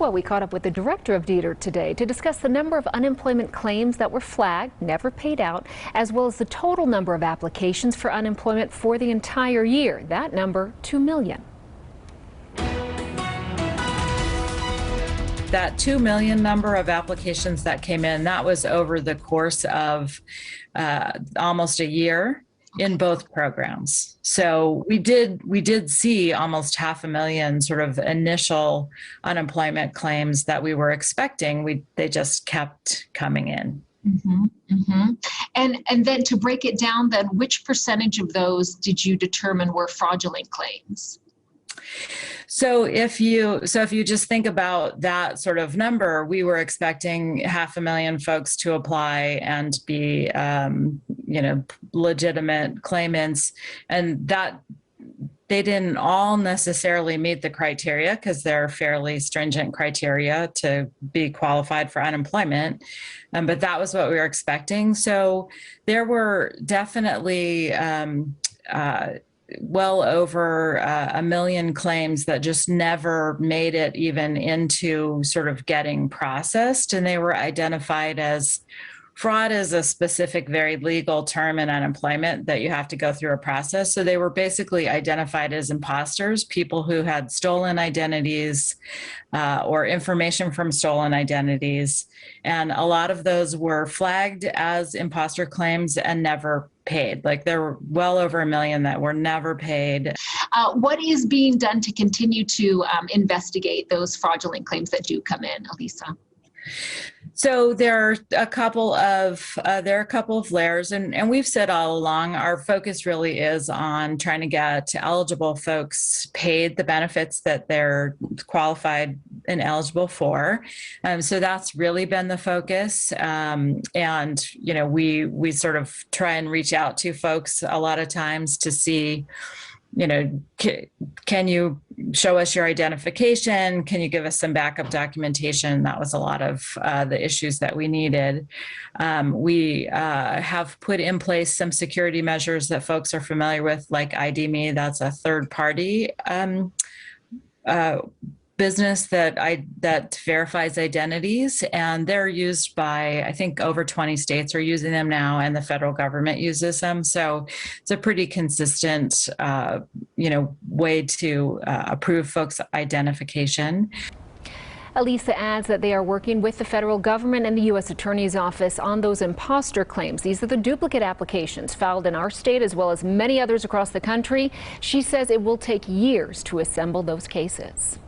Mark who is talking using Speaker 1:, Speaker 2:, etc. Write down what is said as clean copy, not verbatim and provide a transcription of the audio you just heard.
Speaker 1: Well, we caught up with the director of DETR today to discuss the number of unemployment claims that were flagged, never paid out, as well as the total number of applications for unemployment for the entire year. That number, 2 million.
Speaker 2: That 2 million number of applications that came in, that was over the course of almost a year in both programs. So we did see almost 500,000 sort of initial unemployment claims that we were expecting. They just kept coming in.
Speaker 3: Mm-hmm, mm-hmm. And then to break it down, then which percentage of those did you determine were fraudulent claims?
Speaker 2: So if you just think about that sort of number, we were expecting 500,000 folks to apply and be, legitimate claimants, and that they didn't all necessarily meet the criteria because they're fairly stringent criteria to be qualified for unemployment. But that was what we were expecting. So there were definitely well over 1 million claims that just never made it even into sort of getting processed, and they were identified as fraud is a specific, very legal term in unemployment that you have to go through a process. So they were basically identified as imposters, people who had stolen identities or information from stolen identities. And a lot of those were flagged as imposter claims and never paid. Like there were well over 1 million that were never paid.
Speaker 3: What is being done to continue to investigate those fraudulent claims that do come in, Elisa?
Speaker 2: So there are a couple of layers, and we've said all along our focus really is on trying to get eligible folks paid the benefits that they're qualified and eligible for. So that's really been the focus. And we sort of try and reach out to folks a lot of times to see, can you show us your identification? Can you give us some backup documentation? That was a lot of the issues that we needed. We have put in place some security measures that folks are familiar with, like ID.me. That's a third party business that verifies identities, and they're used by, I think, over 20 states are using them now, and the federal government uses them. So it's a pretty consistent, way to approve folks' identification.
Speaker 1: Elisa adds that they are working with the federal government and the U.S. Attorney's Office on those imposter claims. These are the duplicate applications filed in our state as well as many others across the country. She says it will take years to assemble those cases.